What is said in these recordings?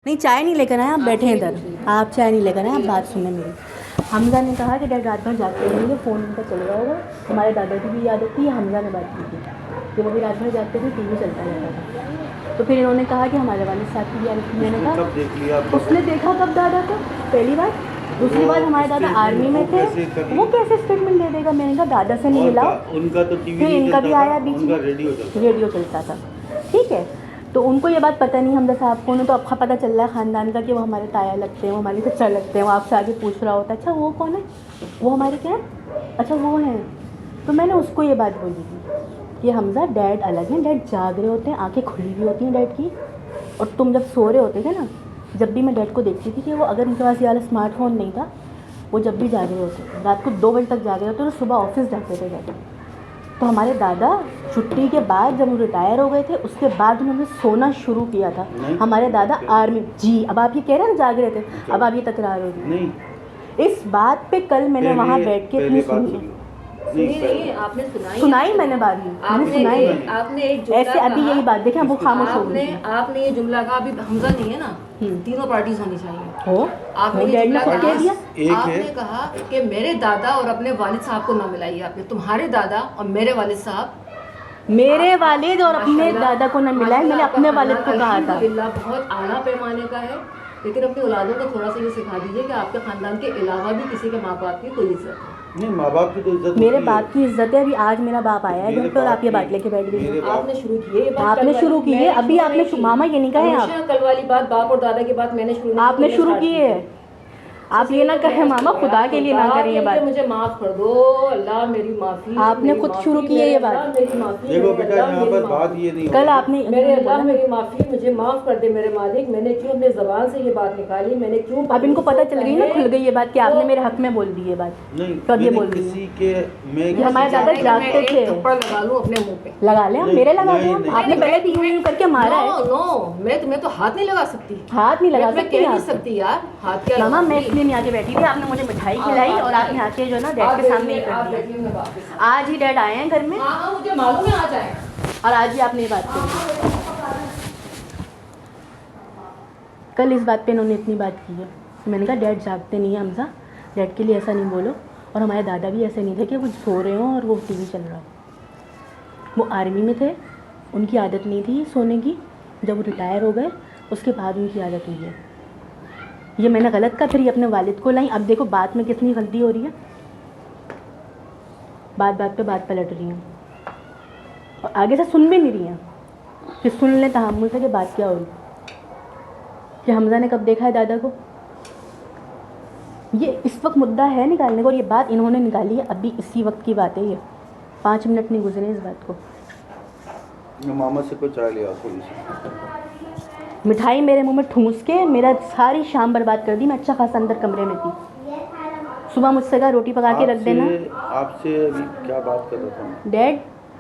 नहीं चाय नहीं लेकर आए, आप बैठे हैं इधर, आप चाय नहीं लेकर आए, आप बात सुने मेरी। हमजा ने कहा कि डैड रात भर जागते रहेंगे, फ़ोन उनका चल रहा होगा। हमारे दादाजी की भी आदत थी, हमजा ने बात की थी कि वो भी रात भर जागते थे, टीवी चलता रहता था। तो फिर इन्होंने कहा कि हमारे वालिद साहब की भी आदत थी। मैंने कहा उसने देखा कब दादा को, पहली बार। दूसरी बात, हमारे दादा आर्मी में थे, वो कैसे स्टेटमेंट दे देगा। मैंने कहा दादा से नहीं मिला। उनका तो टीवी फिर इनका भी आया बीच में, रेडियो चलता था। ठीक है, तो उनको ये बात पता नहीं हमजा साहब को। उन्हें तो अब पता चल रहा है ख़ानदान का कि वो हमारे ताया लगते हैं, वो हमारे चचा लगते हैं। वो आपसे आगे पूछ रहा होता है, अच्छा वो कौन है, वो हमारे क्या है, अच्छा वो हैं। तो मैंने उसको ये बात बोली थी कि हमजा डैड अलग हैं, डैड जाग रहे होते हैं, आंखें खुली हुई होती हैं डैड की, और तुम जब सो रहे होते थे ना, जब भी मैं डैड को देखती थी कि वो, अगर उनके पास ये वाला स्मार्टफोन नहीं था, वो जब भी जाग रहे होते थे, रात को 2 बजे तक जाग रहे होते, तो सुबह ऑफिस जाते थे डैड। तो हमारे दादा छुट्टी के बाद जब वो रिटायर हो गए थे, उसके बाद उन्होंने सोना शुरू किया था। हमारे दादा आर्मी, जी अब आप ये कह रहे हैं जाग रहे थे, अब आप ये तकरार हो रही नहीं। इस बात पे कल मैंने वहाँ बैठ के अपनी नहीं, आपने सुनाई मैंने बात में, मैंने सुनाई। आपने एक ऐसे अभी यही बात देखें, वो खामोश हो गई। आपने ये जुमला कहा, अभी हमजा नहीं है ना, तीनों पार्टीज होनी चाहिए हो। आपने ये जुमला कह दिया। आपने कहा कि मेरे दादा और अपने वालिद साहब को ना मिलाइए। आपने तुम्हारे दादा और मेरे वालिद साहब, मेरे वालिद और अपने दादा को न मिलाए, मैंने अपने वालिद को कहा था। बहुत आला पैमाने का है, लेकिन अपनी औलादों को थोड़ा सा ये सिखा दीजिए कि आपके खानदान के अलावा भी किसी के माँ बाप की कोई इज्जत है। नहीं, माँ बाप की तो इज्जत, मेरे बाप की इज्जत है। अभी आज मेरा बाप आया है घर पे और आप ये बात लेके बैठ गई। आपने शुरू किए, आपने शुरू की है, अभी आपने मामा ये नहीं कहे आप, कल वाली बात बाप और दादा की बात मैंने शुरू, आपने शुरू की है। आप ये ना कहें मामा, खुदा के लिए ना करें ये बात। मुझे माफ कर दो, अल्लाह मेरी माफी। आपने खुद शुरू की है ये बात। देखो बेटा, यहाँ पर बात ये नहीं, कल आपने, मेरे अल्लाह मेरी माफी, मुझे माफ कर दे मेरे मालिक। मैंने क्यों अपने जबान से ये बात निकाली, मैंने क्यों, अब इनको पता चल गई ना, खुल गई ये बात कि आपने मेरे हक में बोल दी ये बात। नहीं, कब ये बोल रही किसी के मैं हमारे दादा जागते थे। थप्पड़ लगा लूं अपने मुंह पे, लगा ले, मेरे लगा दो। आपने पहले भी यूं करके मारा है। नो, मैं तुम्हें तो हाथ नहीं लगा सकती, हाथ नहीं लगा सकती, कह नहीं सकती यार, हाथ क्या मामा। मैं इसलिए नहीं आके बैठी थी, आपने मुझे मिठाई खिलाई और आपने आके जो ना डैड के सामने ही कर दिया। आज ही डैड आए हैं घर में, मुझे मालूम है आ जाए, और आज ही आपने ये बात करी। कल इस बात पे इन्होंने इतनी बात की है। मैंने कहा डैड जागते नहीं है हमजा, डैड के लिए ऐसा नहीं बोलो। और हमारे दादा भी ऐसे नहीं थे कि वो सो रहे हों और वो टीवी चल रहा हो। वो आर्मी में थे, उनकी आदत नहीं थी सोने की। जब वो रिटायर हो गए उसके बाद उनकी आदत हुई है। ये मैंने गलत कहा, फिर ये अपने वालिद को लाई। अब देखो बात में कितनी गलती हो रही है, बात बात पे बात पलट रही हैं और आगे से सुन भी नहीं रही हैं कि सुन लें तहम्मुल से कि बात क्या हो रही, कि हमजा ने कब देखा है दादा को। ये इस वक्त मुद्दा है निकालने को, और ये बात इन्होंने निकाली है अभी इसी वक्त की बात है। ये 5 मिनट नहीं गुजरे इस बात को। मामा से कुछ चाय लिया, मिठाई मेरे मुंह में ठूंस के मेरा सारी शाम बर्बाद कर दी। मैं अच्छा खासा अंदर कमरे में थी। सुबह मुझसे कहा रोटी पका के रख देना। आपसे अभी क्या बात कर रहा था डैड,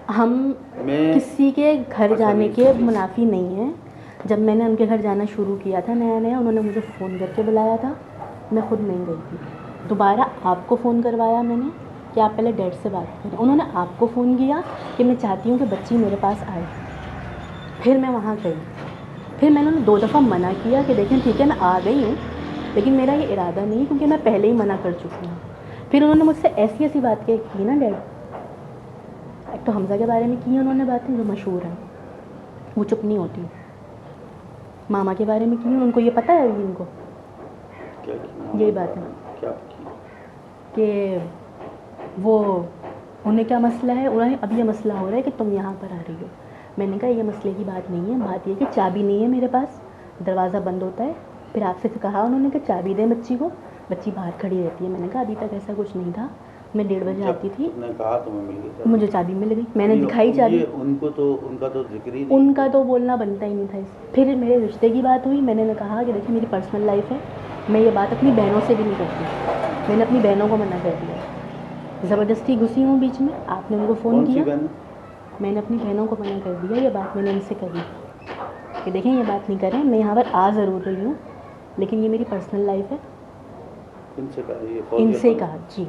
हम किसी के घर जाने के मुनाफी नहीं हैं। जब मैंने उनके घर जाना शुरू किया था नया नया, उन्होंने मुझे फ़ोन करके बुलाया था, मैं खुद नहीं गई थी। दोबारा आपको फ़ोन करवाया मैंने कि आप पहले डैड से बात करें। उन्होंने आपको फ़ोन किया कि मैं चाहती हूँ कि बच्ची मेरे पास आए। फिर मैं वहाँ गई, फिर मैंने उन्हें 2 दफ़ा मना किया कि देखें ठीक है मैं आ गई हूँ, लेकिन मेरा ये इरादा नहीं, क्योंकि मैं पहले ही मना कर चुकी हूँ। फिर उन्होंने मुझसे ऐसी ऐसी बातें की ना डैड। एक तो हमजा के बारे में की उन्होंने बातें जो मशहूर हैं, वो चुप नहीं होती। मामा के बारे में की, उनको ये पता है अभी इनको यही बात है कि वो उन्हें क्या मसला है, उन्हें अब ये मसला हो रहा है कि तुम यहाँ पर आ रही हो। मैंने कहा ये मसले की बात नहीं है, बात ये कि चाबी नहीं है मेरे पास, दरवाज़ा बंद होता है। फिर आपसे कहा उन्होंने कि चाबी दें बच्ची को, बच्ची बाहर खड़ी रहती है। मैंने कहा अभी तक ऐसा कुछ नहीं था, मैं 1:30 बजे आती थी, कहा तुम्हें मिल गई, मुझे चाबी मिल गई, मैंने दिखाई चाबी। उनका तो जिक्र ही नहीं, उनका तो बोलना बनता ही नहीं था। फिर मेरे रिश्ते की बात हुई, मैंने कहा कि देखिए मेरी पर्सनल लाइफ है, मैं ये बात अपनी बहनों से भी नहीं करती। मैंने अपनी बहनों को मना कर दिया, ज़बरदस्ती घुसी हूँ बीच में। आपने उनको फ़ोन किया, मैंने अपनी बहनों को मना कर दिया। ये बात मैंने उनसे कही कि देखें ये बात नहीं करें, मैं यहाँ पर आ ज़रूर रही हूँ, लेकिन ये मेरी पर्सनल लाइफ है। इनसे कहा, जी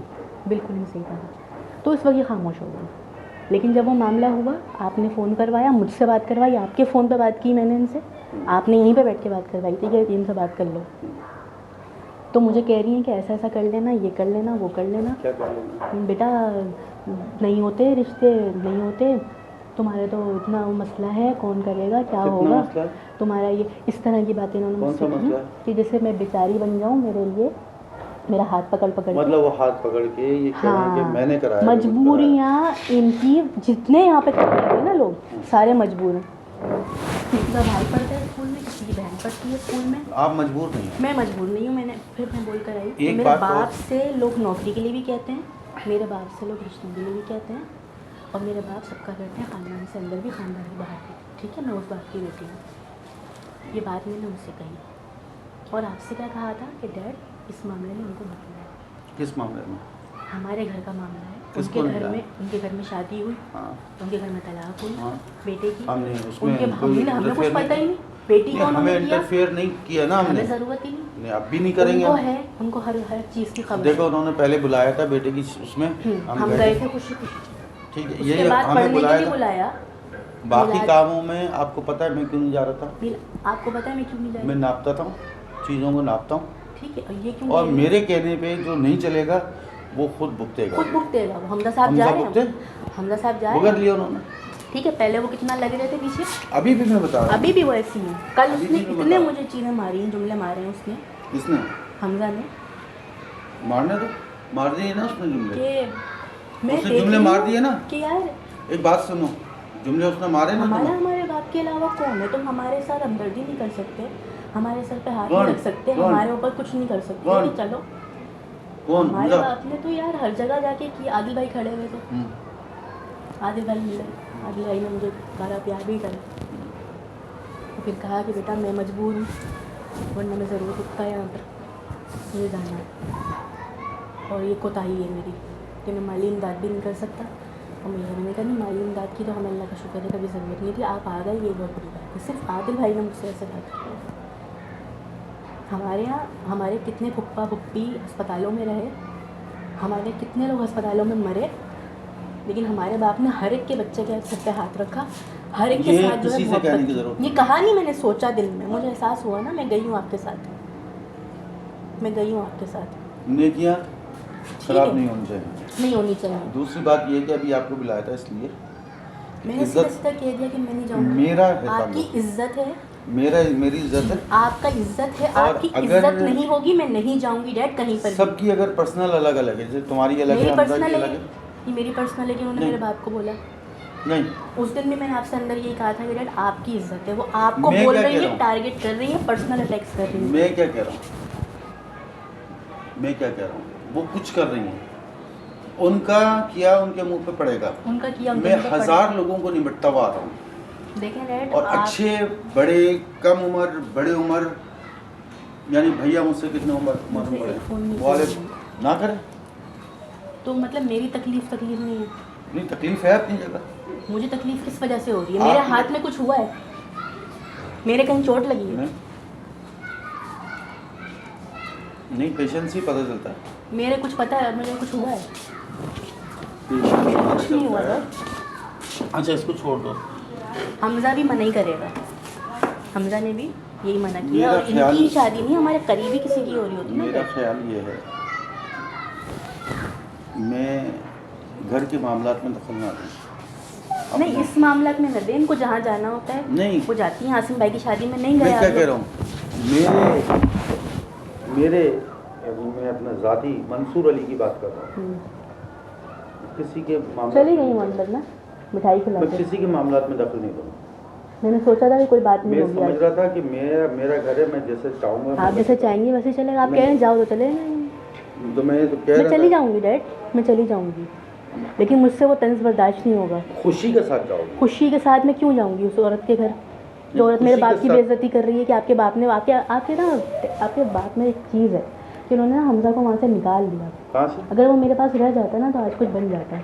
बिल्कुल इनसे कहा। तो इस वक्त ये खामोश हो गई। लेकिन जब वो मामला हुआ, आपने फ़ोन करवाया, मुझसे बात करवाई, आपके फ़ोन पे बात की मैंने इनसे, आपने यहीं पे बैठ के बात करवाई थी कि इनसे बात कर लो। तो मुझे कह रही हैं कि ऐसा ऐसा कर लेना, ये कर लेना, वो कर लेना। क्या कर लेना? बेटा नहीं होते रिश्ते, नहीं होते, तुम्हारे तो इतना मसला है, कौन करेगा, क्या कितना होगा मसला है? तुम्हारा, ये इस तरह की बातें इन्होंने कौन मुझसे सा की मसला है? कि जैसे मैं बेचारी बन जाऊँ, मेरे लिए मेरा हाथ पकड़ पकड़ के। मतलब वो हाथ पकड़ के ये कह रहे हैं कि मैंने कराया, जो कुछ मजबूरियाँ इनकी, जितने यहाँ पे करने लगे ना लोग, सारे मजबूर हैं। किसी का भाई पढ़ता है स्कूल में, किसी की बहन पढ़ती है स्कूल में। कराया। आप मजबूर नहीं हैं। मैं मजबूर नहीं हूँ। मैं बोल कर आई, एक मेरे बात बाप और- से लोग नौकरी के लिए भी कहते हैं, मेरे बाप से लोग रिश्तों के लिए भी कहते हैं, और मेरे बाप सबका करते हैं, खानदान से अंदर भी, खानदान के बाहर भी। ठीक है, मैं उस बात की बेटी हूँ। ये बात मैंने उनसे कही, और आपसे क्या कहा था कि डैड इस मामले में उनको बताना है। किस मामले में? हमारे घर का मामला है। किसको उनके घर में शादी हुई, हाँ उनके घर में तलाक हुई हाँ। बेटे की। हमने उसमें उनके कोई हमें कुछ interfere पता ही नहीं- नहीं, बेटी नहीं, को हमें उन्होंने किया, इंटरफेयर नहीं किया ना हमने। हमें ज़रूरत ही नहीं। नहीं, अब भी नहीं करेंगे। उनको है, उनको हर चीज़ की खबर देखो उन्होंने पहले बुलाया था बेटे की उसमें, हम गए थे खुशी खुशी। ठीक है, उसके यही बाद हमें पढ़ने के बुलाया लिए था। बुलाया। बाकी बुलाया- कामों में आपको पता है मैं क्यों नहीं जा रहा था? आपको पता है मैं क्यों नहीं जा मैं रही? नापता था, चीज़ों को नापता हूँ, ठीक है, और ये क्यों और कह रही है? मेरे कहने पे जो नहीं चलेगा वो खुद भुगतेगा। खुद भुगतेगा वो। हमजा साहब जा हमजा रहे भुगते? हैं, हमजा साहब जा रहे भुगत हैं। लिया उन्होंने। ठीक है, पहले वो कितना लगे रहते पीछे, अभी भी मैं बता रहा हूँ। अभी भी वो ऐसी हैं। कल अभी उसने भी मैं इतने बता- मुझे चीज़ें मारी हैं, जुमले मारे हैं उसने, किसने हमजा ने, मारने दो, मार दिए ना उसने जुमले। कि मैं उसने देख जुमले रही मार हूँ दिए ना। कि यार एक बात सुनो, जुमले उसने मारे ना हमारा तुम्हें। हमारे बाप के अलावा कौन है? तुम हमारे साथ हमदर्दी नहीं कर सकते, हमारे सर पे हाथ कौन? नहीं रख सकते, कौन? हमारे ऊपर कुछ नहीं कर सकते कौन? कि चलो। कौन? हमारे हमजा? बाप ने तो यार हर जगह जाके कि आदिल भाई खड़े हुए थे, आदिल भाई मिले, आदिल भाई ने मुझे कहा, प्यार भी करा, तो फिर कहा कि बेटा मैं मजबूर हूँ, वरना मैं ज़रूर रुकता यहाँ पर, मुझे जाना है। और ये कोताही है मेरी कि मैं माली इमदाद भी नहीं कर सकता, और मैंने कहा नहीं, माली इमदाद की तो हमें अल्लाह का शुक्र है कभी ज़रूरत नहीं थी, आप आ गए, ये बहुत बुरी बात है। सिर्फ आदिल भाई ने मुझसे ऐसे बात की। हमारे यहाँ हमारे कितने फुप्पा फुप्पी अस्पतालों में रहे, हमारे कितने लोग अस्पतालों में मरे, लेकिन हमारे बाप ने हर एक के बच्चे के सर पे हाथ रखा, हर एक के ये साथ जो है किसी से मोहब्बत कहने की की। जरूरत ये कहा नहीं, मैंने सोचा दिल में, मुझे एहसास हुआ ना, मैं गई हूँ आपके साथ, मैं गई हूँ आपके साथ। नेकियां ठीक खराब है। नहीं होनी चाहिए। नहीं होनी चाहिए। दूसरी बात ये है कि अभी आपको बुलाया था इसलिए मैंने सीधा सीधा कह दिया कि मैं नहीं जाऊँगी। मेरा है आपकी ताल्लुक। इज्जत है, मेरी इज्जत है। आपका इज्जत है, और आपकी अगर- इज्जत नहीं होगी, मैं नहीं जाऊँगी डैड कहीं पर भी। सबकी अगर पर्सनल अलग अलग है, जैसे तुम्हारी अलग मेरी है, हमजा पर्सनल की है, अलग है। ये मेरी पर्सनल है कि उन्होंने नहीं। मेरे बाप को बोला। नहीं, उस दिन भी मैंने आपसे अंदर यही कहा था कि डैड आपकी इज्जत है, वो आपको मैं बोल क्या रही कह रहा है, हूँ? टारगेट कर रही है, पर्सनल अटैक्स कर रही है। मैं क्या कह रहा हूँ, मैं क्या कह रहा हूँ, वो कुछ कर रही हैं, उनका किया उनके मुंह पे पड़ेगा। उनका किया उनके मैं मुंह पे हजार लोगों को निपटता हुआ आ रहा हूँ, पड़ेगा। देखें डैड, और आप अच्छे बड़े कम उम्र बड़े उम्र, यानी भैया मुझसे कितने उम्र मालूम मुझे फोन नहीं पड़े वाले करना। ना करें। तो मतलब मेरी तकलीफ नहीं है, नहीं, तकलीफ है अपनी जगह। मुझे तकलीफ किस वजह से हो रही है? आप- मेरे हाथ में कुछ हुआ है? मेरे कहीं चोट लगी है? नहीं, नहीं, पेशेंस ही पता चलता है। मेरे कुछ पता है, मुझे कुछ हुआ है? पेशेंस कुछ नहीं हुआ पता है। चलता है। अच्छा, इसको छोड़ दो। हमजा भी मना ही करेगा, हमजा ने भी यही मना किया, मेरा और ख्याल- इनकी शादी नहीं, हमारे करीबी किसी की हो रही होती मेरा ना। ख्याल ये है, मैं घर के मामलात में दखल ना दूँ। नहीं, इस मामला में न दे, इनको जहाँ जाना होता है नहीं, वो जाती हैं। आसिम भाई की शादी में नहीं मैं गए क्या आप कह लोग? रहा हूँ, मेरे अभी मैं अपना ज़ाती मंसूर अली की बात कर रहा हूँ। किसी के मामला चली गई मतलब ना, मिठाई खिला मैं के। किसी के मामलात में दखल नहीं दूँगा। मैंने सोचा था कि कोई बात नहीं मैं होगी समझ आज। रहा था कि मेरा घर है, मैं जैसे चाहूँगा आप जैसे चाहेंगे वैसे चलेगा। आप कह रहे हैं जाओ तो चले जाएंगे। तो मैं तो कह मैं रहा चली था, जाऊंगी डैड, मैं चली जाऊंगी, लेकिन मुझसे वो तंज बर्दाश्त नहीं होगा। खुशी के साथ जाओगे। खुशी के साथ मैं क्यों जाऊंगी उस औरत के घर, जो औरत खुशी मेरे के बाप की साथ- बेइज्जती कर रही है कि आपके बाप ने आपके बाप में एक चीज़ है कि उन्होंने ना हमजा को वहाँ से निकाल दिया। कहाँ से? अगर वो मेरे पास रह जाता ना तो आज कुछ बन जाता।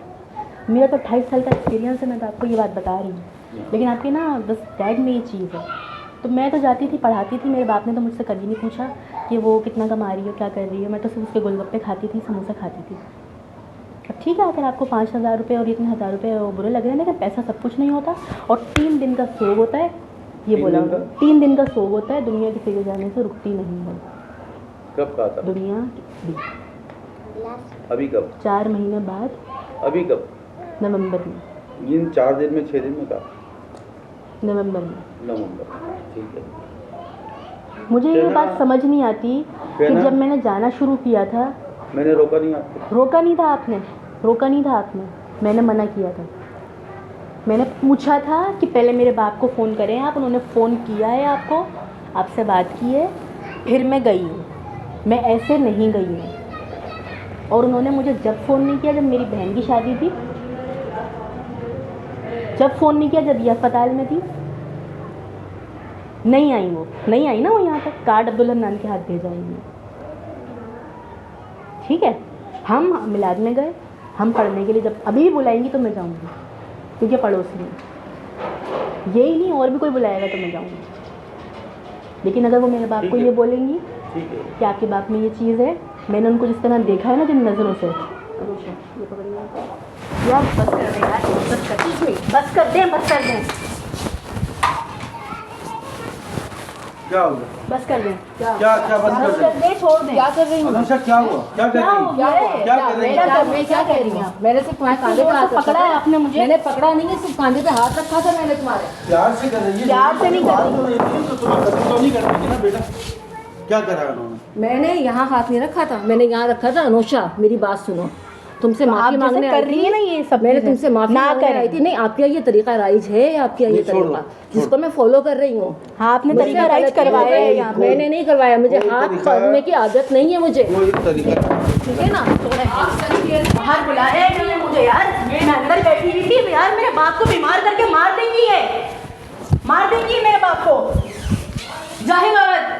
मेरा तो 28 साल का एक्सपीरियंस है, मैं तो आपको ये बात बता रही हूँ। लेकिन आपके ना बस डैड में ये चीज़ है। तो मैं तो जाती थी, पढ़ाती थी, मेरे बाप ने तो मुझसे कभी नहीं पूछा कि वो कितना कमा रही हो, क्या कर रही है। मैं तो सिर्फ उसके गोलगप्पे खाती थी, समोसा खाती थी। अब ठीक है, अगर आपको 5,000 रुपये और इतने हज़ार रुपये बुरे लग रहे हैं, लेकिन पैसा सब कुछ नहीं होता, और 3 दिन का सोग होता है, ये 3 बोला दिन का? उन्होंने। 3 दिन का शोक होता है, दुनिया किसी के जाने से रुकती नहीं है। कब कहा था? दुनिया अभी कब? 4 महीने बाद अभी कब? नवंबर में, इन 4 दिन में 6 दिन में कहा? नवंबर में। नवंबर, ठीक है। मुझे ये कहना- बात समझ नहीं आती कि कहना- जब मैंने जाना शुरू किया था, मैंने रोका नहीं आपको? रोका नहीं था आपने, रोका नहीं था आपने, मैंने मना किया था। मैंने पूछा था कि पहले मेरे बाप को फ़ोन करें आप, उन्होंने फ़ोन किया है आपको, आपसे बात की है, फिर मैं गई हूँ, मैं ऐसे नहीं गई हूँ। और उन्होंने मुझे जब फ़ोन नहीं किया जब मेरी बहन की शादी थी, जब फ़ोन नहीं किया जब ये अस्पताल में थी, नहीं आई वो, नहीं आई ना वो यहाँ तक। कार्ड अब्दुल हन्नान के हाथ भेजा उन्होंने, ठीक है। हम मिलाद में गए, हम पढ़ने के लिए, जब अभी भी बुलाएंगी तो मैं जाऊँगी, क्योंकि पड़ोसी में यही नहीं और भी कोई बुलाएगा तो मैं जाऊँगी। लेकिन अगर वो मेरे बाप ठीक को है। ये बोलेंगी ठीक है। कि आपके बाप में ये चीज़ है, मैंने उनको जिस तरह देखा है ना जिन नज़रों से, यार बस कर दे यार, बस कर दे, बस कर दे, बस कर दे, क्या हुआ? बस कर दे, क्या क्या बंद बस कर कर दे? दे, छोड़ दे। क्या कर रही हूँ? अनुषा क्या हुआ? क्या कर क्या रही हो है? गया है? क्या कर रही है? मैं क्या कह रही हूँ? मैंने सिर्फ तुम्हारे कांधे पे हाथ पकड़ा रखा है था। आपने मुझे? मैंने पकड़ा नहीं है, सिर्फ कांधे पे हाथ रखा था मैंने तुम्हारे। प्यार से कर रही है? प्यार से नहीं कर बात रही। तो नहीं तो तुम्हें खत्म तो नहीं कर देंगे ना बेटा? क्या करा उन्होंने? मैंने यहाँ हाथ नहीं रखा था, मैंने यहाँ रखा था। अनुषा मेरी बात सुनो, तुमसे तो माफी आप जैसे मांगने कर आई रही थी है ना ये सब मैंने चीज़ें। तुमसे माफी ना मांगने करें। आई थी। नहीं, आपका ये तरीका राइज है, आपका ये नहीं, छोड़ दो, तरीका छोड़ जिसको मैं फॉलो कर रही हूँ। हाँ, आपने मुझे तरीका राइज गलत करवाया है नहीं यहाँ पे। मैंने नहीं करवाया, मुझे कोई हाथ तरीका है। पकड़ने की आदत नहीं है मुझे, कोई तरीका ठीक है ना? बाहर बुलाया है नहीं मुझे यार, मैं अंदर बैठी हुई थी यार, मेरे बाप को बीमार करके मार देंगी ये, मार देंगी मेरे बाप को। जाहिर औरत